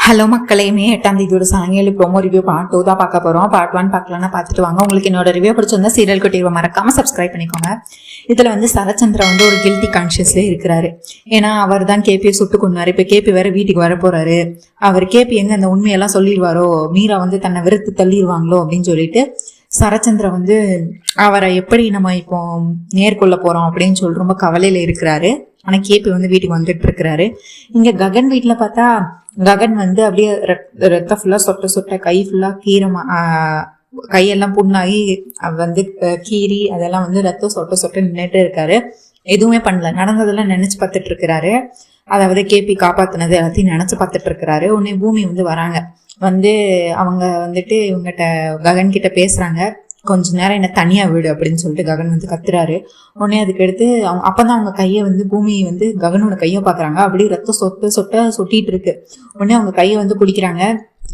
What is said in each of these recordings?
Hello மக்களே, மே 8ஆம் தேதியோட சாயங்காலம் ப்ரோமோ ரிவ்யூ பார்ட் 2 தான் பார்க்க போகிறோம். பார்ட் 1 பார்க்கலாம்னா பார்த்துட்டு வாங்க. உங்களுக்கு என்னோட ரிவ்யூ பிடிச்சிருந்தா சீரியல் குட்டியை மறக்காம சப்ஸ்கிரைப் பண்ணிக்கோங்க. இதில் சரச்சந்திரா ஒரு கில்ட்டி கான்ஷியஸ்லேயே இருக்கிறாரு. ஏன்னா அவர் தான் கேபியை சுட்டு கொண்டாரு. இப்போ கேபி வேற வீட்டுக்கு வர போறாரு. அவர் கேபி எங்க அந்த உண்மையெல்லாம் சொல்லிடுவாரோ, மீரா தன்னை வெறுத்து தள்ளிடுவாங்களோ அப்படின்னு சொல்லிட்டு சரச்சந்திர அவரை எப்படி நம்ம இப்போ நேர்கொள்ள போறோம் அப்படின்னு சொல்லி ரொம்ப கவலையில இருக்கிறாரு. ஆனா கேபி வீட்டுக்கு வந்துட்டு இருக்கிறாரு. இங்க ககன் வீட்டுல பார்த்தா ககன் அப்படியே ரத்தம் ஃபுல்லா சொட்ட சொட்ட, கை ஃபுல்லா கீரமா, கையெல்லாம் புண்ணாகி கீரி அதெல்லாம் ரத்தம் சொட்ட சொட்ட நின்றுட்டு இருக்காரு. எதுவுமே பண்ணல, நடந்ததெல்லாம் நினைச்சு பார்த்துட்டு இருக்கிறாரு. அதாவது கேபி காப்பாத்தினது எல்லாத்தையும் நினைச்சு பார்த்துட்டு இருக்கிறாரு. உடனே பூமி வராங்க. அவங்க இவங்ககிட்ட ககன் கிட்ட பேசுறாங்க. கொஞ்ச நேரம் என்ன தனியா விடு அப்படின்னு சொல்லிட்டு ககன் கத்துறாரு. உடனே அதுக்கு எடுத்து அப்பதான் அவங்க கையை பூமி ககனோட கையை பாக்குறாங்க. அப்படியே ரத்தம் சொட்டிட்டு இருக்கு. உடனே அவங்க கையை பிடிக்கிறாங்க.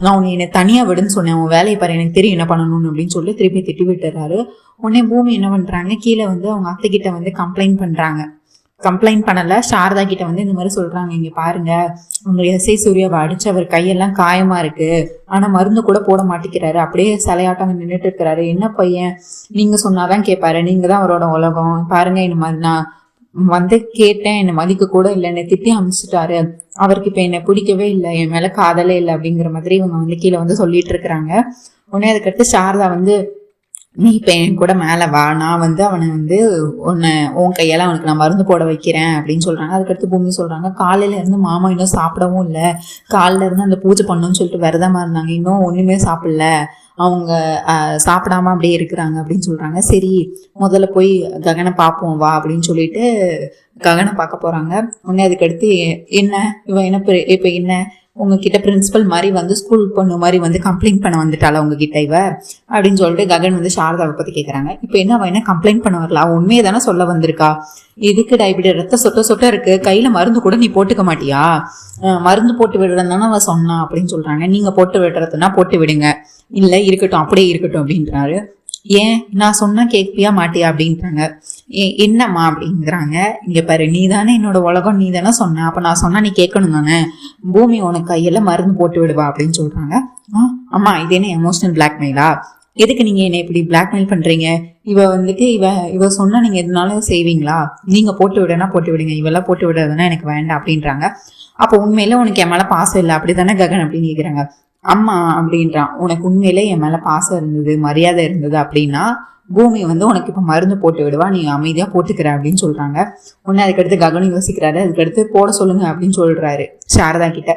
நான் உன்னை என்னை தனியா விடுன்னு சொன்னேன், உன் வேலையை பாரு, எனக்கு தெரியும் என்ன பண்ணணும்னு அப்படின்னு சொல்லி திருப்பி திட்டி விட்டுறாரு. உடனே பூமி என்ன பண்றாங்க, கீழே அவங்க அத்தை கிட்ட கம்ப்ளைண்ட் பண்றாங்க. கம்ப்ளைண்ட் பண்ணல, சாரதா கிட்ட இந்த மாதிரி சொல்றாங்க, இங்க பாருங்க உங்க எஸ்ஐ சூர்யாவை அடிச்சு அவர் கையெல்லாம் காயமா இருக்கு, ஆனா மருந்து கூட போட மாட்டேங்கிறாரு, அப்படியே சிலையாட்டம் நின்றுட்டு இருக்கிறாரு. என்ன பையன், நீங்க சொன்னாதான் கேட்பாரு, நீங்க தான் அவரோட உலகம், பாருங்க இந்த மாதிரி நான் கேட்டேன், என்னை மதிக்க கூட இல்லை, என்னை திட்டி அனுப்பிச்சிட்டாரு, அவருக்கு இப்ப என்னை பிடிக்கவே இல்லை, என் மேல காதலே இல்லை அப்படிங்கிற மாதிரி இவங்க கீழே சொல்லிட்டு இருக்கிறாங்க. உடனே அதுக்கடுத்து சாரதா நீ இப்ப என் கூட மேல வா, நான் அவனை உன் கையால அவனுக்கு நான் மருந்து போட வைக்கிறேன் அப்படின்னு சொல்றாங்க. அதுக்கடுத்து பூமி சொல்றாங்க, காலையில இருந்து மாமா இன்னும் சாப்பிடவும் இல்லை, காலையில இருந்து அந்த பூஜை பண்ணணும்னு சொல்லிட்டு விரதமா இருந்தாங்க, இன்னும் ஒண்ணுமே சாப்பிடல, அவங்க சாப்பிடாம அப்படியே இருக்கிறாங்க அப்படின்னு சொல்றாங்க. சரி முதல்ல போய் ககனை பார்ப்போம் வா அப்படின்னு சொல்லிட்டு ககனை பார்க்க போறாங்க. உடனே அதுக்கடுத்து என்ன இவன் என்ன இப்ப என்ன உங்ககிட்ட பிரின்சிபல் மாதிரி ஸ்கூல் பொண்ணு மாதிரி கம்ப்ளைண்ட் பண்ண வந்துட்டாளா உங்ககிட்ட இவ அப்படின்னு சொல்லிட்டு ககன் சாரதாவை பத்தி கேட்கறாங்க. இப்ப என்ன அவன் என்ன கம்ப்ளைண்ட் பண்ண வரல, அவன் உண்மையை தானே சொல்ல வந்திருக்கா, எதுக்குடா இப்படி ரத்த சொட்ட சொட்ட இருக்கு, கையில மருந்து கூட நீ போட்டுக்க மாட்டியா, மருந்து போட்டு விடுறதுனால அவன் சொன்னா அப்படின்னு சொல்றாங்க. நீங்க போட்டு விடுறதுன்னா போட்டு விடுங்க, இல்ல இருக்கட்டும் அப்படியே இருக்கட்டும் அப்படின்றாரு. ஏன் நான் சொன்னா கேட்பியா மாட்டியா அப்படின்றாங்க. என்னம்மா அப்படிங்கிறாங்க. இங்க பாரு, நீ தானே என்னோட உலகம், நீ தானே சொன்ன, அப்ப நான் சொன்னா நீ கேட்கணும் தானே, பூமி உனக்கு கையெல்லாம் மருந்து போட்டு விடுவா அப்படின்னு சொல்றாங்க. அம்மா இது என்ன எமோஷனல் பிளாக்மெயிலா, எதுக்கு நீங்க என்ன இப்படி பிளாக்மெயில் பண்றீங்க, இவ இவ சொன்னா நீங்க எதுனாலும் செய்வீங்களா, நீங்க போட்டு விடனா போட்டு விடுங்க, இவெல்லாம் போட்டு விடுறதுன்னா எனக்கு வேண்டாம் அப்படின்றாங்க. அப்ப உண்மையில உனக்கு என் மேல பாசம் இல்லை அப்படித்தானே ககன் அப்படின்னு கேக்குறாங்க. அம்மா அப்படின்றான், உனக்கு உண்மையில என் மேல பாசம் இருந்தது மரியாதை இருந்தது அப்படின்னா பூமி உனக்கு இப்ப மருந்து போட்டு விடுவா, நீ அமைதியா போட்டுக்கிற அப்படின்னு சொல்றாங்க. உடனே அதுக்கடுத்து ககனும் யோசிக்கிறாரு. அதுக்கடுத்து போட சொல்லுங்க அப்படின்னு சொல்றாரு சாரதா கிட்ட.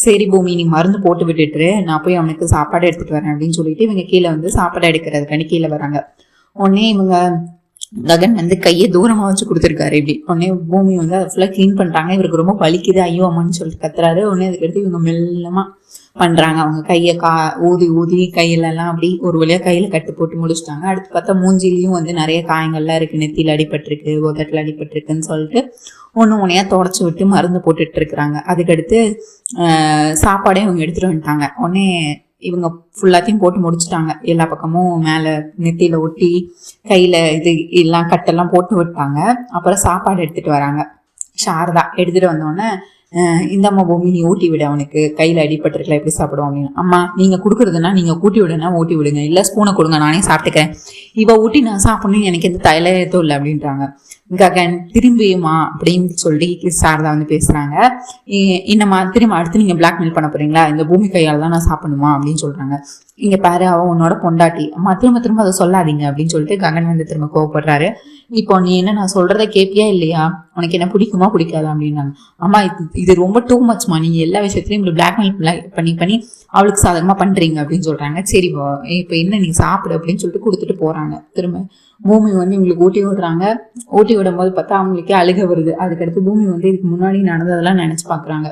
சரி பூமி நீ மருந்து போட்டு விட்டுட்டு நான் போய் அவனுக்கு சாப்பாடு எடுத்துட்டு வரேன் அப்படின்னு சொல்லிட்டு இவங்க கீழே சாப்பாடு எடுக்கிறதுக்காண்டி கீழே வராங்க. உடனே இவங்க ககன் கையை தூரமா வச்சு கொடுத்துருக்காரு இப்படி. உடனே பூமி அதை ஃபுல்லா கிளீன் பண்றாங்க. இவருக்கு ரொம்ப வலிக்குது, ஐயோ அம்மான்னு சொல்லிட்டு கத்துறாரு. உடனே அதுக்கடுத்து இவங்க மெல்லமா பண்றாங்க. அவங்க கையை ஊதி ஊதி கையிலெல்லாம் அப்படி ஒரு வழியா கையில கட்டு போட்டு முடிச்சுட்டாங்க. அடுத்து பார்த்தா மூஞ்சிலையும் நிறைய காயங்கள்லாம் இருக்கு, நெத்தியில அடிபட்டிருக்கு, உதட்டில் அடிபட்டிருக்குன்னு சொல்லிட்டு ஒன்று ஒன்றையா தொடச்சி விட்டு மருந்து போட்டுட்டு இருக்கிறாங்க. அதுக்கடுத்து சாப்பாடையும் இவங்க எடுத்துட்டு வந்துட்டாங்க. உடனே இவங்க ஃபுல்லாத்தையும் போட்டு முடிச்சுட்டாங்க. எல்லா பக்கமும் மேலே நெத்தியில ஒட்டி கையில இது எல்லாம் கட்டெல்லாம் போட்டு விட்டாங்க. அப்புறம் சாப்பாடு எடுத்துட்டு வராங்க. சாரதா எடுத்துட்டு வந்தோடனே இந்த அம்மா பூமி நீ ஊட்டி விட, அவனுக்கு கையில அடிபட்டிருக்கல எப்படி சாப்பிடுவோம் அப்படின்னு. அம்மா நீங்க கொடுக்குறதுன்னா நீங்க ஊட்டி விடுனா ஊட்டி விடுங்க, இல்ல ஸ்பூனை கொடுங்க நானே சாப்பிட்டுக்கிறேன், இவ ஊட்டி நான் சாப்பிடணும்னு எனக்கு எந்த தைலத்தும் இல்லை அப்படின்றாங்க. ககன் திரும்பியுமா அப்படின்னு சொல்லி சாரதா பேசுறாங்க. என்னம்மா திரும்ப அடுத்து நீங்க பிளாக்மெயில் பண்ண போறீங்களா, இந்த பூமி கையால் தான் நான் சாப்பிடணுமா அப்படின்னு சொல்றாங்க. இங்க பாரு அவன் உன்னோட பொண்டாட்டி, அம்மா திரும்ப திரும்ப அதை சொல்லாதீங்க அப்படின்னு சொல்லிட்டு ககன் திரும்ப கோவப்படுறாரு. இப்போ நீ என்ன நான் சொல்றதை கேட்பியா இல்லையா, உனக்கு என்ன பிடிக்குமா பிடிக்காதா அப்படின்னாங்க. அம்மா இது ரொம்ப டூ மச்மா, நீங்க எல்லா விஷயத்திலையும் இப்படி பிளாக்மெயில் பண்ணி பண்ணி அவளுக்கு சாதகமா பண்றீங்க அப்படின்னு சொல்றாங்க. சரி இப்போ என்ன நீ சாப்பிடு அப்படின்னு சொல்லிட்டு கொடுத்துட்டு போறாங்க. திரும்ப பூமி இவங்களுக்கு ஊட்டி விடுறாங்க. ஊட்டி விடும் போது பார்த்தா அவங்களுக்கே அழுக வருது. அதுக்கடுத்து பூமி இதுக்கு முன்னாடி நடந்ததெல்லாம் நினைச்சு பாக்குறாங்க.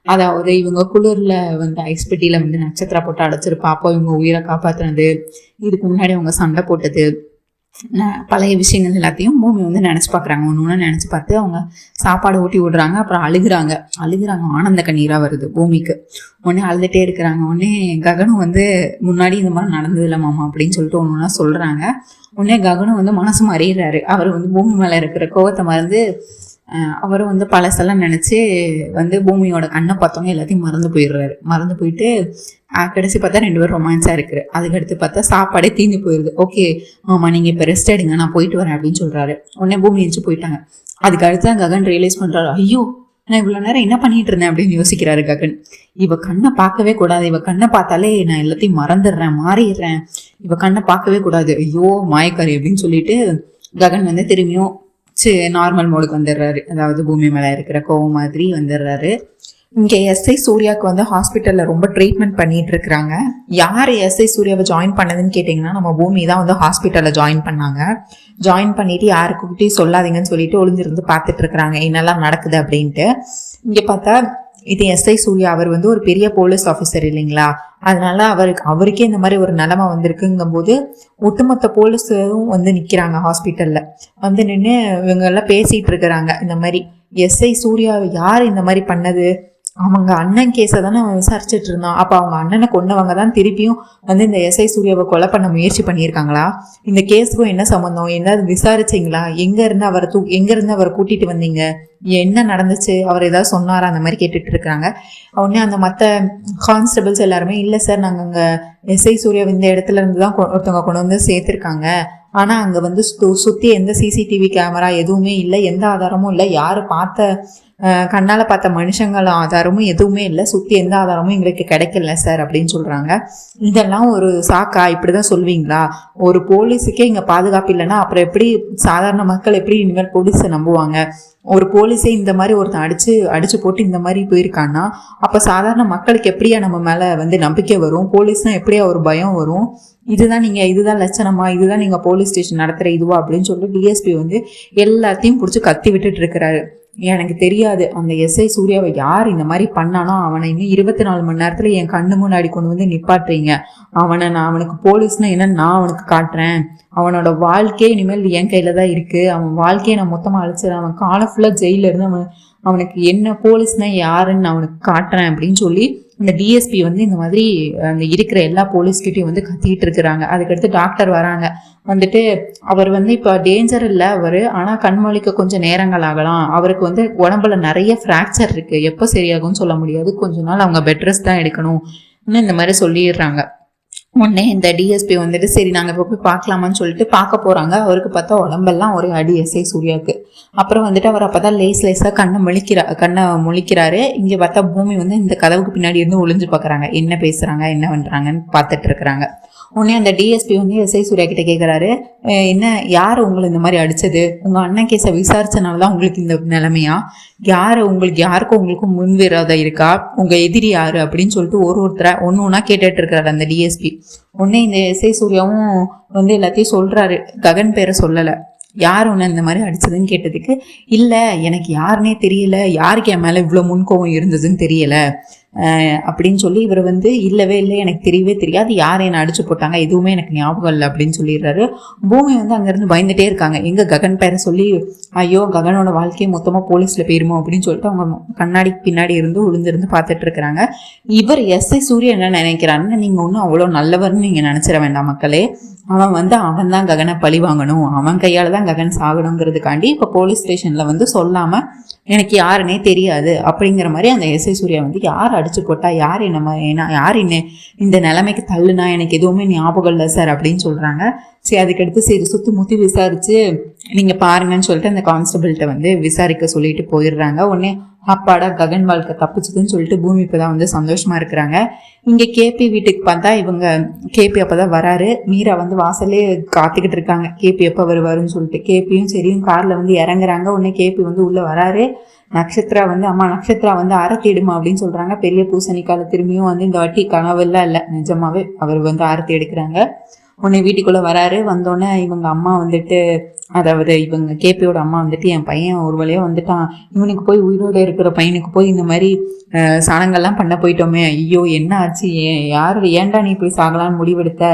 அதாவது இவங்க குளிர்ல ஐஸ் பெட்டியில நட்சத்திரம் போட்டு அடைச்சிருப்பா, அப்போ இவங்க உயிரை காப்பாத்துனது, இதுக்கு முன்னாடி அவங்க சண்டை போட்டது, பழைய விஷயங்கள் எல்லாத்தையும் பூமி நினைச்சு பாக்குறாங்க. ஒன்று நினைச்சு பார்த்து அவங்க சாப்பாடு ஊட்டி விடுறாங்க. அப்புறம் அழுகுறாங்க. ஆனந்த கண்ணீரா வருது பூமிக்கு. உடனே அழுதுட்டே இருக்கிறாங்க. உடனே ககனும் முன்னாடி இந்த மாதிரி நடந்தது இல்லை மாமா அப்படின்னு சொல்லிட்டு ஒன்று சொல்றாங்க. உடனே ககனும் மனசு மாறிடுறாரு. அவர் பூமி மேல இருக்கிற கோவத்தை மறந்து அவரும் வந்து பழசெல்லாம் நினச்சி வந்து பூமியோட கண்ணை பார்த்தோன்னே எல்லாத்தையும் மறந்து போயிடுறாரு. மறந்து போயிட்டு கடைசி பார்த்தா 2 பேரும் ரொமான்ஸாக இருக்குது. அதுக்கடுத்து பார்த்தா சாப்பாடே தீந்து போயிடுது. ஓகே ஆமாம் நீங்கள் இப்போ ரெஸ்ட் எடுங்க, நான் போயிட்டு வரேன் அப்படின்னு சொல்கிறாரு. உடனே பூமி எழுந்து போயிட்டாங்க. அதுக்கு அடுத்து தான் ககன் ரியலைஸ் பண்ணுறாரு, ஐயோ நான் இவ்வளோ நேரம் என்ன பண்ணிட்டு இருந்தேன் அப்படின்னு யோசிக்கிறாரு ககன். இவ கண்ணை பார்க்கவே கூடாது, இவ கண்ணை பார்த்தாலே நான் எல்லாத்தையும் மறந்துடுறேன், மாறிடுறேன், இவ கண்ணை பார்க்கவே கூடாது, ஐயோ மாயக்காரி அப்படின்னு சொல்லிட்டு ககன் வந்து திரும்பியும் நார்மல் மோடுக்கு வந்துடுறாரு. அதாவது பூமி மேலே இருக்கிற கோவம் மாதிரி வந்துடுறாரு. இங்கே எஸ்ஐ சூர்யாவுக்கு வந்து ஹாஸ்பிட்டலில் ரொம்ப ட்ரீட்மெண்ட் பண்ணிட்டு இருக்கிறாங்க. யார் எஸ்ஐ சூர்யாவை ஜாயின் பண்ணதுன்னு கேட்டிங்கன்னா நம்ம பூமி தான் வந்து ஹாஸ்பிட்டலில் ஜாயின் பண்ணாங்க. ஜாயின் பண்ணிட்டு யாருக்கிட்டையும் சொல்லாதீங்கன்னு சொல்லிட்டு ஒளிஞ்சிருந்து பார்த்துட்டு இருக்கிறாங்க என்னெல்லாம் நடக்குது அப்படின்ட்டு. இங்கே பார்த்தா இது எஸ்ஐ சூர்யா, அவர் வந்து ஒரு பெரிய போலீஸ் ஆஃபீஸர் இல்லைங்களா, அதனால அவருக்கே இந்த மாதிரி ஒரு நிலைமை வந்திருக்குங்கும் போது ஒட்டுமொத்த போலீஸும் வந்து நிற்கிறாங்க ஹாஸ்பிட்டலில். வந்து நின்று இவங்க எல்லாம் பேசிகிட்டு இருக்கிறாங்க. இந்த மாதிரி எஸ்ஐ சூர்யாவை யார் இந்த மாதிரி பண்ணது, அவங்க அண்ணன் கேஸை தானே அவன் விசாரிச்சுட்டு இருந்தான், அப்போ அவங்க அண்ணனை கொன்னவங்க தான் திருப்பியும் வந்து இந்த எஸ்ஐ சூர்யாவை கொலை பண்ண முயற்சி பண்ணியிருக்காங்களா, இந்த கேஸுக்கும் என்ன சம்மந்தம், என்ன விசாரிச்சிங்களா, எங்கேருந்து அவரை கூட்டிகிட்டு வந்தீங்க, என்ன நடந்துச்சு, அவர் ஏதாவது சொன்னாரா, அந்த மாதிரி கேட்டுட்டு இருக்கிறாங்க. உடனே அந்த மற்ற கான்ஸ்டபிள்ஸ் எல்லாருமே இல்லை சார் நாங்கள் அங்கே எஸ்ஐ சூர்யா இந்த இடத்துல இருந்து தான் ஒருத்தவங்க கொண்டு வந்து சேர்த்துருக்காங்க, ஆனால் அங்கே வந்து சுற்றி எந்த சிசிடிவி கேமரா எதுவுமே இல்லை, எந்த ஆதாரமும் இல்லை, யார் கண்ணால் பார்த்த மனுஷங்கள ஆதாரமும் எதுவுமே இல்லை, சுற்றி எந்த ஆதாரமும் எங்களுக்கு கிடைக்கல சார் அப்படின்னு சொல்கிறாங்க. இதெல்லாம் ஒரு சாக்கா, இப்படி தான் சொல்வீங்களா, ஒரு போலீஸுக்கே இங்கே பாதுகாப்பு இல்லைன்னா அப்புறம் எப்படி சாதாரண மக்கள் எப்படி இனிமேல் போலீஸை நம்புவாங்க, ஒரு போலீஸே இந்த மாதிரி ஒருத்தன் அடிச்சு போட்டு இந்த மாதிரி போயிருக்கான்னா அப்போ சாதாரண மக்களுக்கு எப்படியா நம்ம மேலே வந்து நம்பிக்கை வரும், போலீஸ்னால் எப்படியா ஒரு பயம் வரும், இதுதான் லட்சணமா, இதுதான் நீங்கள் போலீஸ் ஸ்டேஷன் நடத்துகிற இதுவா அப்படின்னு சொல்லிட்டு டிஎஸ்பி வந்து எல்லாத்தையும் பிடிச்சி கத்தி விட்டுட்டு இருக்கிறாரு. எனக்கு தெரியாது அந்த எஸ்ஐ சூர்யாவை யார் இந்த மாதிரி பண்ணானோ அவனை இன்னும் 24 மணி நேரத்தில் என் கண்ணு முன்னாடி கொண்டு வந்து நிப்பாட்டுறீங்க, அவனுக்கு போலீஸ்னா என்னன்னு நான் அவனுக்கு காட்டுறேன், அவனோட வாழ்க்கையே இனிமேல் என் கையில தான் இருக்கு, அவன் வாழ்க்கையை நான் மொத்தமாக அழிச்சிடறேன், அவன் காலம் ஃபுல்லாக ஜெயிலில் இருந்து அவனுக்கு என்ன போலீஸ்னா யாருன்னு அவனுக்கு காட்டுறேன் அப்படின்னு சொல்லி இந்த டிஎஸ்பி வந்து இந்த மாதிரி அந்த இருக்கிற எல்லா போலீஸ்கிட்டையும் வந்து கத்திக்கிட்டு இருக்கிறாங்க. அதுக்கடுத்து டாக்டர் வராங்க. வந்துட்டு அவர் வந்து இப்போ டேஞ்சர் இல்லை அவர், ஆனால் கண்மொழிக்க கொஞ்சம் நேரங்கள் ஆகலாம், அவருக்கு வந்து உடம்புல நிறைய ஃப்ராக்சர் இருக்குது, எப்போ சரியாகும்னு சொல்ல முடியாது, கொஞ்ச நாள் அவங்க பெட் ரெஸ்ட் தான் எடுக்கணும் இந்த மாதிரி சொல்லிடுறாங்க. உடனே இந்த டிஎஸ்பி வந்துட்டு சரி நாங்கள் இப்போ போய் பார்க்கலாமான்னு சொல்லிட்டு பார்க்க போகிறாங்க. அவருக்கு பார்த்தா உடம்பெல்லாம் ஒரே அடி எஸ்ஐ சூர்யாவுக்கு. அப்புறம் வந்துட்டு அவர் அப்போ தான் லேஸாக கண்ணை முழிக்கிறாரு. இங்கே பார்த்தா பூமி வந்து இந்த கதவுக்கு பின்னாடி இருந்து ஒளிஞ்சு பார்க்குறாங்க, என்ன பேசுகிறாங்க என்ன பண்ணுறாங்கன்னு பார்த்துட்டு இருக்கிறாங்க. உடனே அந்த டிஎஸ்பி வந்து எஸ்ஐ சூர்யா கிட்ட கேட்குறாரு, என்ன யார் உங்களை இந்த மாதிரி அடித்தது, உங்கள் அண்ணன் கேஸை விசாரிச்சனால தான் உங்களுக்கு இந்த நிலைமையா, யாருக்கும் உங்களுக்கும் முன்விரோதம் இருக்கா, உங்கள் எதிரி யார் அப்படின்னு சொல்லிட்டு ஒருத்தரை ஒன்றா கேட்டுட்டு இருக்கிறாரு அந்த டிஎஸ்பி. உடனே இந்த எஸ்ஐ சூர்யாவும் வந்து எல்லாத்தையும் சொல்கிறாரு, ககன் பேரை சொல்லலை, யார் ஒன்று இந்த மாதிரி அடித்ததுன்னு கேட்டதுக்கு இல்லை எனக்கு யாருன்னே தெரியல, யாருக்கு என் மேலே இவ்வளோ முன்கோவம் இருந்ததுன்னு தெரியலை அப்படின்னு சொல்லி இவர் வந்து இல்லவே இல்லை எனக்கு தெரியவே தெரியாது, யார் என்னை அடிச்சு போட்டாங்க எதுவுமே எனக்கு ஞாபகம் இல்லை அப்படின்னு சொல்லிடுறாரு. பூமி வந்து அங்கேருந்து பயந்துட்டே இருக்காங்க, எங்கே ககன் பேரை சொல்லி ஐயோ ககனோட வாழ்க்கையை மொத்தமாக போலீஸில் போயிருமோ அப்படின்னு சொல்லிட்டு அவங்க கண்ணாடிக்கு பின்னாடி இருந்து விழுந்திருந்து பார்த்துட்டு இருக்கிறாங்க. இவர் எஸ்ஐ சூர்யா என்ன நினைக்கிறாருன்னு நீங்கள் ஒன்றும் அவ்வளோ நல்லவர்னு நீங்கள் நினச்சிட வேண்டாம் மக்களே, அவன் தான் ககனை பழி வாங்கணும், அவன் கையால் தான் ககன் சாகணுங்கிறதுக்காண்டி இப்போ போலீஸ் ஸ்டேஷனில் வந்து சொல்லாமல் எனக்கு யாருன்னே தெரியாது அப்படிங்கிற மாதிரி அந்த எஸ்ஐ சூர்யா வந்து யார் அடிச்சு போட்டா, யார் யார் இந்த நிலைமைக்கு தள்ளுனா எனக்கு எதுவுமே ஞாபகம் இல்லை சார் அப்படின்னு சொல்கிறாங்க. சரி அதுக்கடுத்து சரி சுற்றி முற்றி விசாரித்து நீங்கள் பாருங்கன்னு சொல்லிட்டு அந்த கான்ஸ்டபிள்கிட்ட வந்து விசாரிக்க சொல்லிட்டு போயிடுறாங்க. உடனே அப்பாடா ககன் வாழ்க்கை தப்பிச்சுதுன்னு சொல்லிட்டு பூமி இப்போ தான் வந்து சந்தோஷமாக இருக்கிறாங்க. இங்கே கேபி வீட்டுக்கு பார்த்தா கேபி அப்போ தான் வராரு. மீரா வந்து வாசல்லே காத்துக்கிட்டு இருக்காங்க கேபி எப்போ வருவாருன்னு சொல்லிட்டு. கேபியும் சரியும் காரில் வந்து இறங்குறாங்க. உடனே கேபி வந்து உள்ளே வராரு. நட்சத்திரா வந்து அம்மா நட்சத்திரா வந்து ஆரத்தி எடுமா அப்படின்னு சொல்கிறாங்க. பெரிய பூசணிக்கால திரும்பியும் வந்து இந்த வாட்டி கனவெல்லாம் இல்லை, நிஜமாவே அவர் வந்து ஆரத்தி எடுக்கிறாங்க. உடனே வீட்டுக்குள்ளே வராரு. வந்தோடனே இவங்க அம்மா வந்துட்டு, அதாவது இவங்க கேபியோட அம்மா வந்துட்டு என் பையன் ஒரு வழியாக வந்துட்டான், இவனுக்கு போய் உயிரோடு இருக்கிற பையனுக்கு போய் இந்த மாதிரி சடங்கெல்லாம் பண்ண போயிட்டோமே, ஐயோ என்ன ஆச்சு, ஏன்டா நீ இப்படி சாகலான்னு முடிவெடுத்த,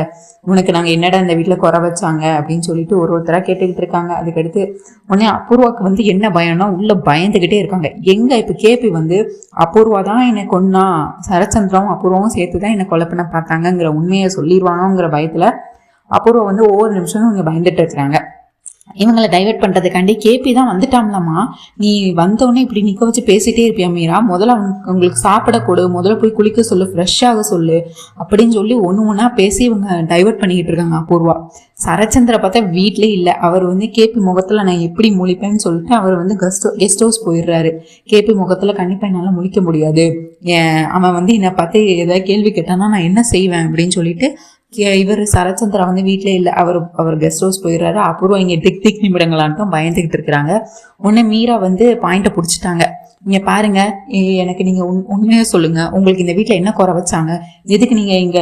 உனக்கு நாங்கள் என்னடா இந்த வீட்டில் குறை வச்சாங்க அப்படின்னு சொல்லிட்டு ஒருத்தராக கேட்டுக்கிட்டு இருக்காங்க. அதுக்கடுத்து உடனே அபூர்வாவுக்கு வந்து என்ன பயம்னா உள்ள பயந்துக்கிட்டே இருக்காங்க. எங்கே இப்போ கேபி வந்து அபூர்வா தான் என்னை கொன்னா, சரச்சந்திராவும் அபூர்வாவும் சேர்த்து தான் என்னை கொலை பண்ண பார்த்தாங்கங்கிற உண்மையை சொல்லிடுவானோங்கிற பயத்தில் அபூர்வா வந்து ஒவ்வொரு நிமிஷமும் இங்கே பயந்துட்டு இருக்கிறாங்க. இவங்களை டைவெர்ட் பண்ணுறதுக்காண்டி கேபி தான் வந்துட்டாம்லாமா, நீ வந்தோடனே இப்படி நிற்க வச்சு பேசிகிட்டே இருப்பியா மீரா, முதல்ல உங்களுக்கு சாப்பிட கொடு, முதல்ல போய் குளிக்க சொல்லு, ஃப்ரெஷ்ஷாக சொல்லு அப்படின்னு சொல்லி ஒன்று ஒன்றா பேசி இவங்க டைவெர்ட் பண்ணிக்கிட்டு இருக்காங்க அபூர்வா. சரச்சந்திர பார்த்தா வீட்டிலே இல்லை. அவர் வந்து கேபி முகத்தில் நான் எப்படி முழிப்பேன்னு சொல்லிட்டு அவர் வந்து கெஸ்ட் ஹவுஸ் போயிடுறாரு. கேபி முகத்தில் கண்டிப்பாக என்னால் முழிக்க முடியாது, அவன் வந்து என்னை பார்த்து ஏதாவது கேள்வி கேட்டானா நான் என்ன செய்வேன் அப்படின்னு சொல்லிட்டு இவர் சரச்சந்திரா வந்து வீட்டிலே இல்லை. அவர் கெஸ்ட் ஹவுஸ் போயிடுறாரு. அபூர்வா இங்கே திக் நிமிடங்களான்ட்டும் பயந்துகிட்டு இருக்கிறாங்க. உடனே மீரா வந்து பாயிண்ட்டை பிடிச்சிட்டாங்க. நீங்க பாருங்க, எனக்கு நீங்க உண்மையா சொல்லுங்க, உங்களுக்கு இந்த வீட்டுல என்ன குறை வச்சாங்க, எதுக்கு நீங்க இங்க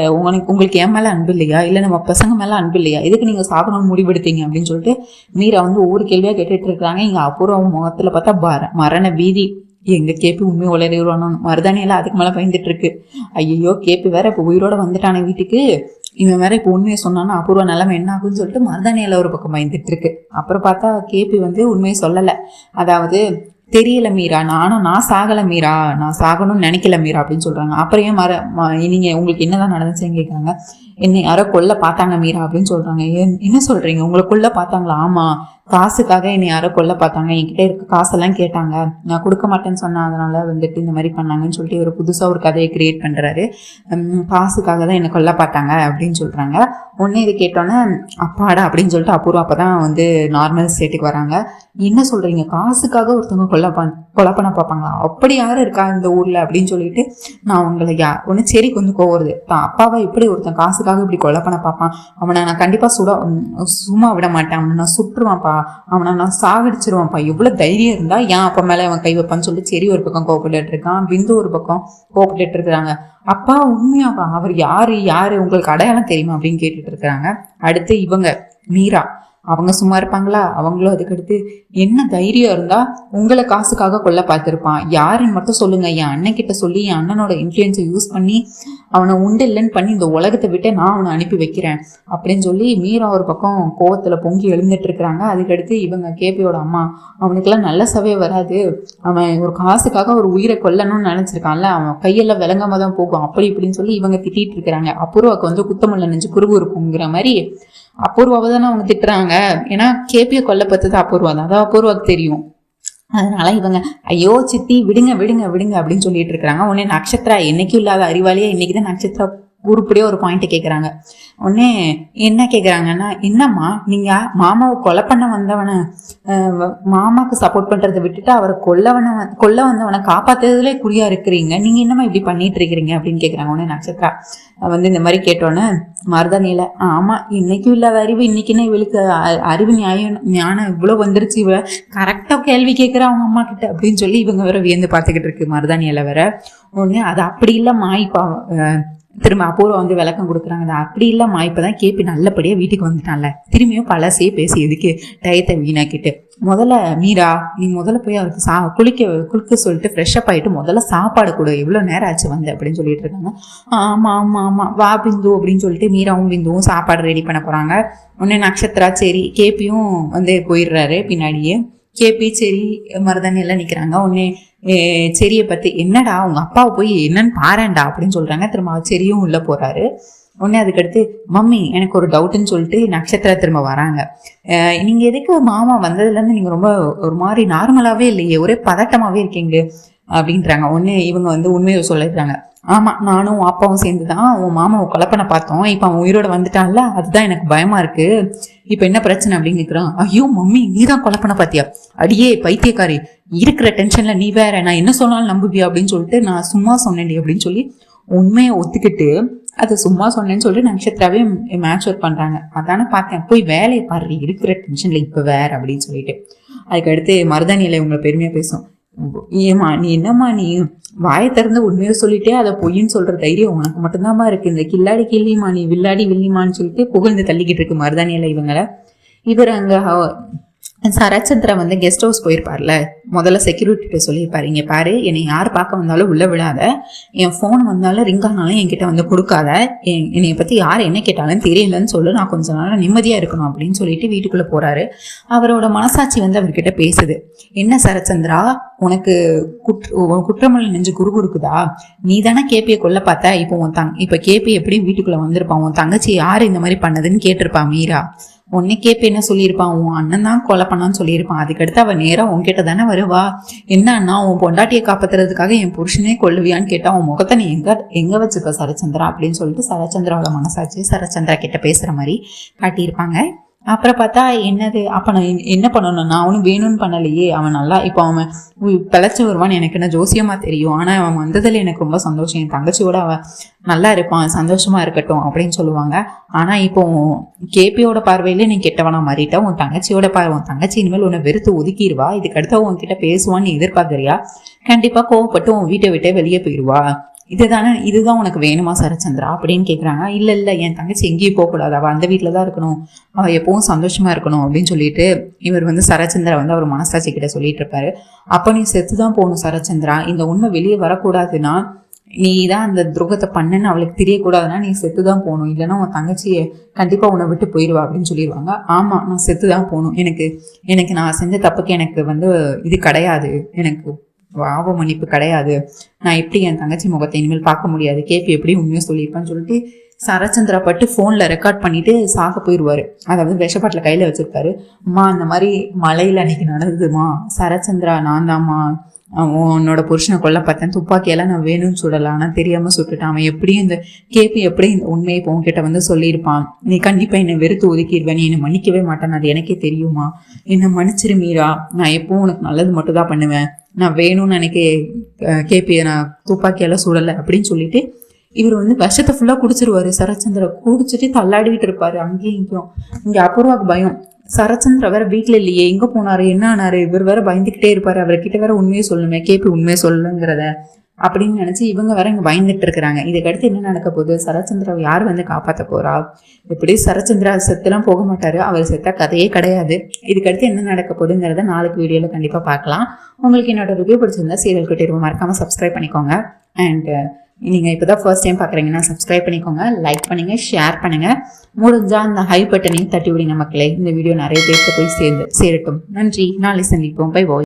உங்களுக்கு என் மேல அன்பு இல்லையா, இல்ல நம்ம பசங்க மேல அன்பு இல்லையா, எதுக்கு நீங்க சாப்பிடணும்னு முடிவெடுத்தீங்க அப்படின்னு சொல்லிட்டு மீரா வந்து ஒவ்வொரு கேள்வியா கேட்டுட்டு இருக்கிறாங்க. இங்க அபூர்வா முகத்துல பார்த்தா மரண வீதி. எங்க கேபி உண்மை உளறிடுவானு மருதானியெல்லாம் அதுக்கு மேல பயந்துட்டு இருக்கு. ஐயோ கேபி வேற இப்ப உயிரோட வந்துட்டான வீட்டுக்கு, இவன் வேற இப்போ உண்மையை சொன்னான்னா அபூர்வ நிலைமை என்ன ஆகுன்னு சொல்லிட்டு மருதானியில ஒரு பக்கம் பயந்துட்டு இருக்கு. அப்புறம் பார்த்தா கேபி வந்து உண்மையை சொல்லலை. அதாவது தெரியல மீரா, நான் சாகலை மீரா, நான் சாகணும்னு நினைக்கல மீரா அப்படின்னு சொல்றாங்க. அப்புறம் ஏன் நீங்க உங்களுக்கு என்னதான் நடந்துச்சுன்னு கேட்குறாங்க. என்னை யாரோ கொல்ல பார்த்தாங்க மீரா அப்படின்னு சொல்றாங்க. என்ன சொல்றீங்க, உங்களை கொல்ல பார்த்தாங்களா? ஆமா, காசுக்காக என்னை யாரோ கொல்ல பார்த்தாங்க, என்கிட்ட இருக்க காசெல்லாம் கேட்டாங்க, நான் கொடுக்க மாட்டேன்னு சொன்னேன், அதனால வந்துட்டு இந்த மாதிரி பண்ணாங்கன்னு சொல்லிட்டு ஒரு புதுசாக ஒரு கதையை கிரியேட் பண்ணுறாரு. காசுக்காக தான் என்னை கொல்ல பார்த்தாங்க அப்படின்னு சொல்கிறாங்க. ஒன்று இது கேட்டோன்னே அப்பாடா அப்படின்னு சொல்லிட்டு அபூர்வா அப்போ தான் வந்து நார்மல் ஸ்டேட்டுக்கு வராங்க. என்ன சொல்கிறீங்க, காசுக்காக ஒருத்தவங்க கொலை பண்ண பார்ப்பாங்களா, அப்படி யாரும் இருக்கா இந்த ஊரில் அப்படின்னு சொல்லிட்டு நான் உங்களை ஒன்று சரி கொஞ்சம் கோவருது. அப்பாவை இப்படி ஒருத்தன் காசுக்காக இப்படி கொலை பண்ண பார்ப்பான், அவனை நான் கண்டிப்பாக சும்மா விட மாட்டேன், அவனை நான் சுட்டுருவான்ப்பா, அவனை நான் சாகடிச்சிருவான்ப்பா, எவ்வளோ தைரியம் இருந்தா ஏன் அப்பா மேலே அவன் கை வைப்பான்னு சொல்லி சரி ஒரு பக்கம் கோவப்பட்டு இருக்கான். பிந்து ஒரு பக்கம் கோவப்பட்டு இருக்கிறாங்க. அப்பா உண்மையாப்பா, அவர் யாரு உங்களுக்கு அடையாளம் தெரியுமா அப்படின்னு கேட்டுட்டு இருக்கிறாங்க. அடுத்து இவங்க மீரா, அவங்க சும்மா இருப்பாங்களா, அவங்களும் அதுக்கடுத்து என்ன தைரியம் இருந்தா உங்களை காசுக்காக கொல்ல பார்த்துருப்பான், யாருன்னு மட்டும் சொல்லுங்க, என் அண்ணன் கிட்ட சொல்லி என் அண்ணனோட இன்ஃப்ளூயன்ஸை யூஸ் பண்ணி அவனை உண்டு இல்லைன்னு பண்ணி இந்த உலகத்தை விட்டு நான் அவனை அனுப்பி வைக்கிறேன் அப்படின்னு சொல்லி மீரா ஒரு பக்கம் கோவத்துல பொங்கி எழுந்துட்டு இருக்கிறாங்க. அதுக்கடுத்து இவங்க கேபியோட அம்மா, அவனுக்கெல்லாம் நல்ல சவே வராது, அவன் ஒரு காசுக்காக ஒரு உயிரை கொல்லணும்னு நினைச்சிருக்கான்ல, அவன் கையெல்லாம் விளங்காம தான் போகும் அப்படி இப்படின்னு சொல்லி இவங்க திட்டிட்டு இருக்கிறாங்க. அபூர்வாக்கு வந்து குத்தமுள்ள நெஞ்சு குறுகு இருக்குங்கிற மாதிரி அபூர்வாவை தானே அவங்க திட்டுறாங்க. ஏன்னா கேபியை கொல்ல பார்த்தது அபூர்வா தான், அதான் அபூர்வாக்கு தெரியும். அதனால இவங்க ஐயோ சித்தி விடுங்க விடுங்க விடுங்க அப்படின்னு சொல்லிட்டு இருக்கிறாங்க. உடனே நட்சத்திரா என்னைக்கும் இல்லாத அறிவாளியா இன்னைக்குதான் நட்சத்திரா உருப்படியே ஒரு பாயிண்ட் கேட்குறாங்க. உடனே என்ன கேட்குறாங்கன்னா, என்னம்மா நீங்க மாமாவை கொலை பண்ண வந்தவனை மாமாவுக்கு சப்போர்ட் பண்றதை விட்டுட்டு அவரை கொல்ல வந்தவனை காப்பாத்துறதுல குறியா இருக்கிறீங்க, நீங்க என்னம்மா இப்படி பண்ணிட்டு இருக்கிறீங்க அப்படின்னு கேட்குறாங்க. உடனே நட்சத்திரா வந்து இந்த மாதிரி கேட்டோன்னே மருதானியில ஆமா இன்னைக்கும் இல்லாத அறிவு இன்னைக்குன்னு இவளுக்கு அறிவு ஞானம் இவ்வளவு வந்துருச்சு, இவ கரெக்டா கேள்வி கேட்குற அவங்க அம்மா கிட்ட அப்படின்னு சொல்லி இவங்க வேற வியந்து பார்த்துக்கிட்டு இருக்கு மருதானியில வேற. உடனே அது அப்படி இல்லம்மா, இப்போ திரும்ப அபூர்வா வந்து விளக்கம் கொடுக்குறாங்க. அது அப்படி இல்லம்மா, இப்பதான் கேபி நல்லபடியா வீட்டுக்கு வந்துட்டான்ல, திரும்பியும் பழசே பேசி எதுக்கு டயத்தை வீணாக்கிட்டு, முதல்ல மீரா நீ முதல்ல போய் அவருக்கு குளிக்க சொல்லிட்டு ஃப்ரெஷ்அப் ஆயிட்டு முதல்ல சாப்பாடு கொடு, எவ்வளவு நேரம் ஆச்சு வந்து அப்படின்னு சொல்லிட்டு இருக்காங்க. ஆமா ஆமா ஆமா வா பிந்து அப்படின்னு சொல்லிட்டு மீராவும் பிந்துவும் சாப்பாடு ரெடி பண்ண போறாங்க. உடனே நட்சத்திரா சரி, கேபியும் வந்து போயிடுறாரு பின்னாடியே. கேபி சரி மருதானி எல்லாம் நிக்கிறாங்க. உடனே செரியை பத்தி என்னடா உங்க அப்பாவை போய் என்னன்னு பாருண்டா அப்படின்னு சொல்றாங்க. திரும்ப செரியும் உள்ள போறாரு. உடனே அதுக்கடுத்து மம்மி எனக்கு ஒரு டவுட்டுன்னு சொல்லிட்டு நட்சத்திரா திரும்ப வராங்க. நீங்க எதுக்கு மாமா வந்ததுல இருந்து நீங்க ரொம்ப ஒரு மாதிரி நார்மலாவே இல்லையே, ஒரே பதட்டமாவே இருக்கீங்க அப்படின்றாங்க. உடனே இவங்க வந்து உண்மையை சொல்லிடுறாங்க. ஆமா நானும் அப்பாவும் சேர்ந்துதான் உன் மாமாவை கொலை பண்ண பார்த்தோம், இப்ப அவன் உயிரோட வந்துட்டான்ல, அதுதான் எனக்கு பயமா இருக்கு, இப்ப என்ன பிரச்சனை அப்படின்னு கேக்குறான். ஐயோ மம்மி நீதான் கொலை பண்ண பாத்தியா, அடியே பைத்தியக்காரி, இருக்கிற டென்ஷன்ல நீ வேற, நான் என்ன சொன்னாலும் நம்புவியா அப்படின்னு சொல்லிட்டு நான் சும்மா சொன்னேன் அப்படின்னு சொல்லி உண்மையை ஒத்துக்கிட்டு அதை சும்மா சொன்னேன்னு சொல்லிட்டு நட்சத்திராவே மேட்ச் ஒர்க் பண்றாங்க. அதானே பார்த்தேன், போய் வேலையை பாரு, இருக்கிற டென்ஷன்ல இப்ப வேற அப்படின்னு சொல்லிட்டு. அதுக்கடுத்து மருதானியில இவங்களை பெருமையா பேசும். ஏமா நீ என்னம்மா நீ வாயை திறந்து உண்மையை சொல்லிட்டே அதை பொய்ன்னு சொல்ற தைரியம் உனக்கு மட்டும்தான்மா இருக்கு, இந்த கில்லாடி கிள்ளிமா நீ வில்லாடி வில்லிமான்னு சொல்லிட்டு புகழ்ந்து தள்ளிக்கிட்டு இருக்கு மருதானியில இவங்களை. இவர் அங்க சரச்சந்திரா வந்து கெஸ்ட் ஹவுஸ் போயிருப்பார்ல, முதல்ல செக்யூரிட்டிகிட்ட சொல்லியிருப்பாரு, இங்கே பாரு, என்னை யார் பார்க்க வந்தாலும் உள்ளே விடாத, என் ஃபோன் வந்தாலும் ரிங் ஆனாலும் என்கிட்ட வந்து கொடுக்காத, என்னை பற்றி யார் என்ன கேட்டாலும் தெரியலன்னு சொல்லு, நான் கொஞ்சம் நாள் நிம்மதியாக இருக்கணும் அப்படின்னு சொல்லிட்டு வீட்டுக்குள்ளே போகிறாரு. அவரோட மனசாட்சி வந்து அவர்கிட்ட பேசுது, என்ன சரச்சந்திரா, உனக்கு குற்றமல்ல நெஞ்சு குறுகுறுக்குதா? நீ தானே கேபியை கொல்ல பார்த்த. இப்போ கேபி எப்படி வீட்டுக்குள்ளே வந்திருப்பான்? உன் தங்கச்சி யார் இந்த மாதிரி பண்ணதுன்னு கேட்டிருப்பா மீரா. உன்னை கேப்ப என்ன சொல்லியிருப்பான், உன் அண்ணன் தான் கொலை பண்ணான்னு சொல்லியிருப்பான். அதுக்கடுத்து அவன் நேரம் உன்கிட்ட தானே வருவா. என்னன்னா உன் பொண்டாட்டியை காப்பாத்துறதுக்காக என் புருஷனே கொல்லுவியான்னு கேட்டா உன் முகத்தை நீ எங்க வச்சுக்க சரச்சந்திரா அப்படின்னு சொல்லிட்டு சரச்சந்திராவோட மனசாட்சி சரச்சந்திரா கிட்ட பேசுற மாதிரி காட்டியிருப்பாங்க. அப்புறம் பார்த்தா என்னது, அப்போ நான் என்ன பண்ணணும், நான் அவனும் வேணும்னு பண்ணலையே, அவன் நல்லா இப்போ அவன் பிழைச்சி வருவான்னு எனக்கு என்ன ஜோசியமாக தெரியும், ஆனால் அவன் வந்ததில் எனக்கு ரொம்ப சந்தோஷம், என் தங்கச்சியோட அவன் நல்லா இருப்பான், சந்தோஷமாக இருக்கட்டும் அப்படின்னு சொல்லுவாங்க. ஆனால் இப்போ கேபியோட பார்வையிலே நீ கெட்டவனா மாறிட்ட, உன் தங்கச்சியோட உன் தங்கச்சி இனிமேல் உன்னை வெறுத்து ஒதுக்கிடுவா, இதுக்கடுத்து உன்கிட்ட பேசுவான்னு எதிர்பார்க்குறியா? கண்டிப்பாக கோவப்பட்டு உன் வீட்டை விட்டே வெளியே போயிடுவா. இதுதான் உனக்கு வேணுமா சரச்சந்திரா அப்படின்னு கேட்குறாங்க. இல்லை என் தங்கச்சி எங்கேயும் போகக்கூடாது, அவள் அந்த வீட்டில் தான் இருக்கணும், அவள் எப்பவும் சந்தோஷமா இருக்கணும் அப்படின்னு சொல்லிட்டு இவர் வந்து சரச்சந்திரா வந்து அவர் மனசாட்சி கிட்ட சொல்லிட்டு இருப்பாரு. அப்போ நீ செத்து தான் போகணும் சரச்சந்திரா, இந்த உண்மை வெளியே வரக்கூடாதுன்னா, நீ தான் அந்த துரோகத்தை பண்ணன்னு அவளுக்கு தெரியக்கூடாதுன்னா நீ செத்து தான் போகணும், இல்லைன்னா உன் தங்கச்சியை கண்டிப்பாக உன்னை விட்டு போயிடுவா அப்படின்னு சொல்லிடுவாங்க. ஆமாம், நான் செத்து தான் போகணும், எனக்கு நான் செஞ்ச தப்புக்கு எனக்கு வந்து இது கிடையாது, எனக்கு பாவ மன்னிப்பு கிடையாது, நான் எப்படி என் தங்கச்சி முகத்தை இனிமேல் பார்க்க முடியாது, கேபி எப்படி உண்மையாக சொல்லியிருப்பான்னு சொல்லிட்டு சரச்சந்திரா பட்டு ஃபோனில் ரெக்கார்ட் பண்ணிட்டு சாக போயிடுவார். அதாவது விஷப்பாட்டில் கையில் வச்சிருப்பாரு. அம்மா அந்த மாதிரி மலையில் அன்னைக்கு நடந்ததுமா சரச்சந்திரா, நான் தான்மா உன்னோட புருஷனை கொல்ல பார்த்தேன், துப்பாக்கியெல்லாம் நான் வேணும்னு சுடலாம், ஆனால் தெரியாமல் சுட்டுட்டான், அவன் எப்படியும் இந்த கேபி எப்படி இந்த உண்மையை இப்போ உன்கிட்ட வந்து சொல்லியிருப்பான், நீ கண்டிப்பாக என்னை வெறுத்து ஒதுக்கிடுவேன், நீ என்னை மன்னிக்கவே மாட்டேன், அது எனக்கே தெரியுமா, என்னை மன்னிச்சிரு மீரா, நான் எப்பவும் உனக்கு நல்லது மட்டும் தான் பண்ணுவேன், நான் வேணும்னு நினைக்க கேபியை நான் துப்பாக்கியெல்லாம் சுடலை அப்படின்னு சொல்லிட்டு இவர் வந்து விஷத்தை ஃபுல்லாக குடிச்சிருவாரு. சரச்சந்திரா குடிச்சிட்டு தள்ளாடிக்கிட்டு இருப்பாரு அங்கேயும் இங்கேயும். இங்கே அபூர்வாக்கு பயம், சரச்சந்திரா வேற வீட்டில் இல்லையே, எங்கே போனாரு, என்ன ஆனாரு, இவர் வேற பயந்துக்கிட்டே இருப்பாரு, அவர்கிட்ட வேற உண்மையை சொல்லணுமே, கேபி உண்மையை சொல்லுங்கிறத அப்படின்னு நினச்சி இவங்க வேற இங்கே பயந்துட்டு இருக்கிறாங்க. இதுக்கடுத்து என்ன நடக்க போகுது, சரச்சந்திராவை யார் வந்து காப்பாற்ற போறா? எப்படி சரச்சந்திரா செத்துலாம் போக மாட்டாரு, அவர் செத்த கதையே கிடையாது. இதுக்கடுத்து என்ன நடக்க போகுதுங்கிறத நாளைக்கு வீடியோவில் கண்டிப்பாக பார்க்கலாம். உங்களுக்கு என்னோட ரிவ்யூ பிடிச்சிருந்தா சீரியல் கட்டிடுவோம், மறக்காமல் சப்ஸ்கிரைப் பண்ணிக்கோங்க. அண்ட் நீங்கள் இப்போ தான் ஃபர்ஸ்ட் டைம் பார்க்குறீங்கன்னா சப்ஸ்கிரைப் பண்ணிக்கோங்க, லைக் பண்ணுங்கள், ஷேர் பண்ணுங்கள், முடிஞ்சால் அந்த ஹை பட்டனையும் தட்டி விடுங்க மக்களே. இந்த வீடியோ நிறைய பேருக்கு போய் சேரட்டும். நன்றி, நாளை சந்திப்போம். Bye bye.